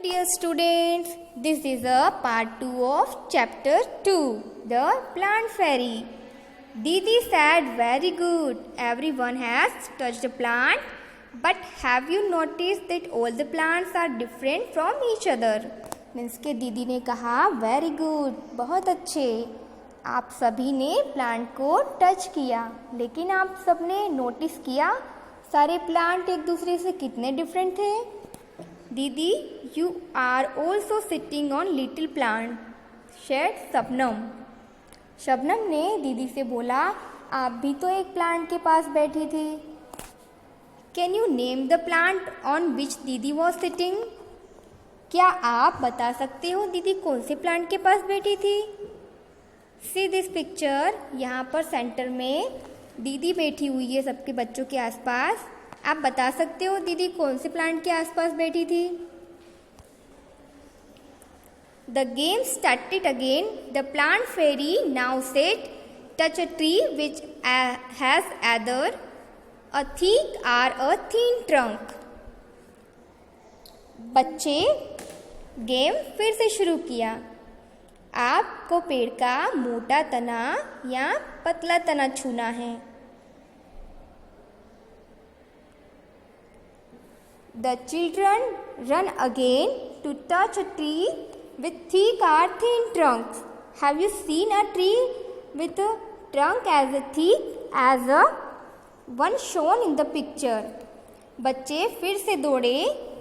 Dear students, this is a part 2 of chapter 2, the plant fairy. Didi said very good. Everyone has touched a plant, but have you noticed that all the plants are different from each other? Means के दीदी ने कहा very good, बहुत अच्छे. आप सभी ने plant को टच किया, लेकिन आप सबने नोटिस किया सारे प्लांट एक दूसरे से कितने डिफरेंट थे. दीदी, you are also sitting on little plant, said Shabnam. Shabnam ने दीदी से बोला, आप भी तो एक प्लांट के पास बैठी थी. Can you name the plant on which दीदी was sitting? क्या आप बता सकते हो दीदी कौन से प्लांट के पास बैठी थी? See this picture. यहाँ पर सेंटर में दीदी बैठी हुई है सबके बच्चों के आसपास. आप बता सकते हो दीदी कौन से प्लांट के आसपास बैठी थी? The game started again. The plant fairy now said, touch a tree which has either a thick or a thin trunk. बच्चे गेम फिर से शुरू किया. आपको पेड़ का मोटा तना या पतला तना छूना है. The children run again to touch a tree with thick or thin trunks. Have you seen a tree with a trunk as thick as a one shown in the picture? बच्चे फिर से दौड़े.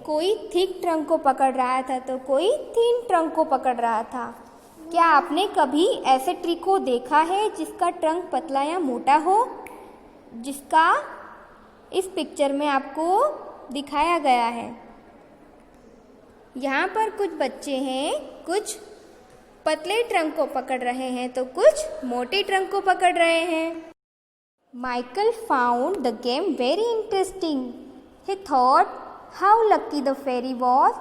कोई थिक ट्रंक को पकड़ रहा था तो कोई थिन ट्रंक को पकड़ रहा था. क्या आपने कभी ऐसे ट्री को देखा है जिसका ट्रंक पतला या मोटा हो, जिसका इस पिक्चर में आपको दिखाया गया है? यहाँ पर कुछ बच्चे हैं, कुछ पतले ट्रंक को पकड़ रहे हैं तो कुछ मोटे ट्रंक को पकड़ रहे हैं. Michael found the game very interesting. He thought how lucky the fairy was.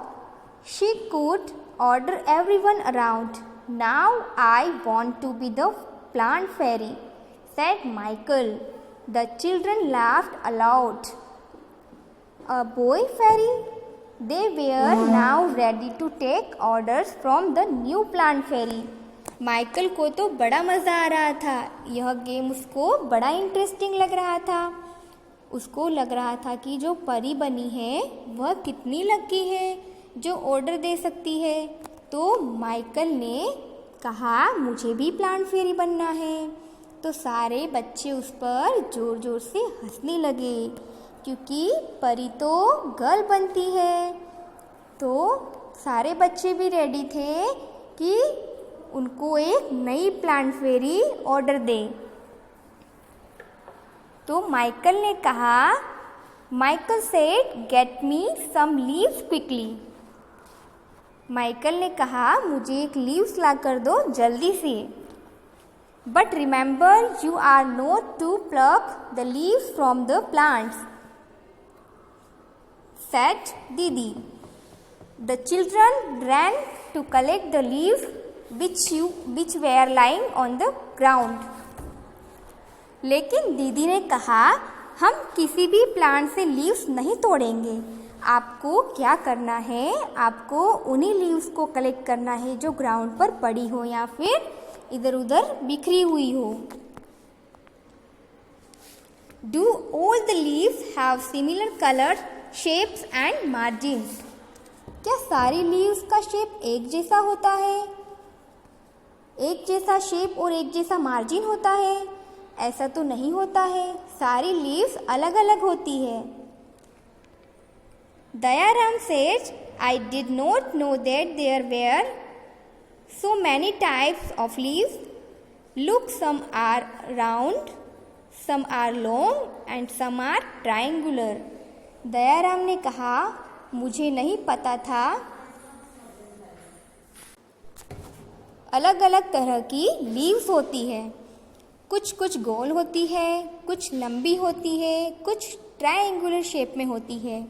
She could order everyone around. Now I want to be the plant fairy, said Michael. The children laughed aloud. A boy fairy? They were now ready to take orders from the new plant fairy. Michael को तो बड़ा मज़ा आ रहा था. यह game उसको बड़ा interesting लग रहा था. उसको लग रहा था कि जो परी बनी है वह कितनी लकी है जो ऑर्डर दे सकती है. तो माइकल ने कहा मुझे भी प्लांट फेरी बनना है. तो सारे बच्चे उस पर ज़ोर ज़ोर से हंसने लगे, क्योंकि परी तो गर्ल बनती है. तो सारे बच्चे भी रेडी थे कि उनको एक नई प्लांट फेरी ऑर्डर दें. तो माइकल ने कहा, Michael said get me some leaves quickly. Michael ने कहा मुझे एक लीव्स ला कर दो जल्दी से. But remember you are not to pluck the leaves from the plants, said Didi. The children ran to collect the leaves which were lying on the ground. लेकिन दीदी ने कहा हम किसी भी प्लांट से लीव्स नहीं तोड़ेंगे. आपको क्या करना है, आपको उन्हीं लीव्स को कलेक्ट करना है जो ग्राउंड पर पड़ी हो या फिर इधर उधर बिखरी हुई हो. Do all the leaves have similar colors, shapes and margins? क्या सारी लीव्स का शेप एक जैसा होता है, एक जैसा शेप और एक जैसा मार्जिन होता है? ऐसा तो नहीं होता है. सारी लीव्स अलग अलग होती है. Dayaram said, I did not know that there were so many types of leaves. Look, some are round, some are long and some are triangular. Dayaram ने कहा मुझे नहीं पता था अलग अलग तरह की लीव्स होती है. कुछ कुछ गोल होती है, कुछ लंबी होती है, कुछ ट्रायंगुलर शेप में होती है.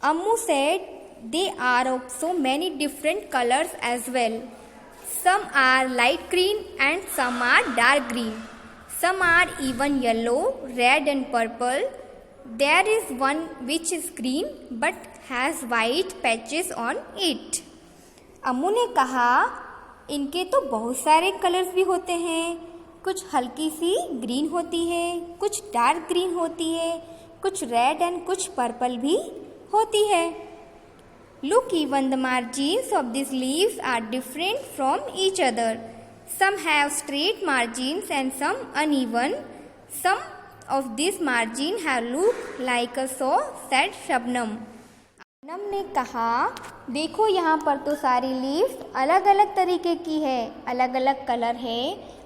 Ammu said they are of so many different colours as well. Some are light green and some are dark green. Some are even yellow, red and purple. There is one which is green but has white patches on it. अम्मू ने कहा इनके तो बहुत सारे colours भी होते हैं, कुछ हल्की सी ग्रीन होती है, कुछ डार्क ग्रीन होती है, कुछ रेड एंड कुछ पर्पल भी होती है. Look, even the margins of these leaves are different from each other. Some have straight margins and some uneven. Some of these margins have looked like a saw, said Shabnam. Shabnam ने कहा देखो यहाँ पर तो सारी लीव्स अलग अलग तरीके की है, अलग अलग कलर है,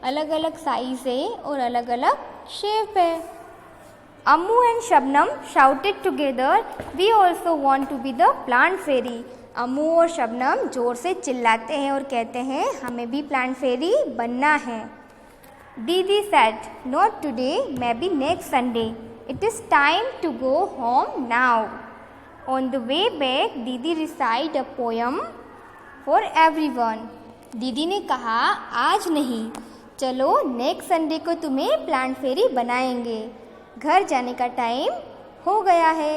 अलग अलग साइज है और अलग अलग शेप है. Ammu and Shabnam shouted together, "We also want to be the plant fairy." अम्मू और शबनम जोर से चिल्लाते हैं और कहते हैं हमें भी प्लांट फेरी बनना है. दीदी said, "Not today, maybe next Sunday. It is time to go home now." On the way back, दीदी recite a poem for everyone. दीदी ने कहा आज नहीं, चलो नेक्स्ट संडे को तुम्हें प्लांट फेरी बनाएंगे. घर जाने का टाइम हो गया है.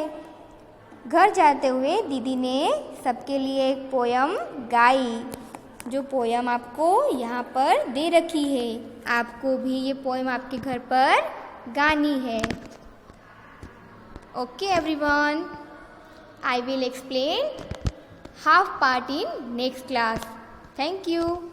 घर जाते हुए दीदी ने सबके लिए एक पोयम गाई, जो पोयम आपको यहाँ पर दे रखी है. आपको भी ये पोयम आपके घर पर गानी है. Okay everyone, I will explain half part in next class. Thank you.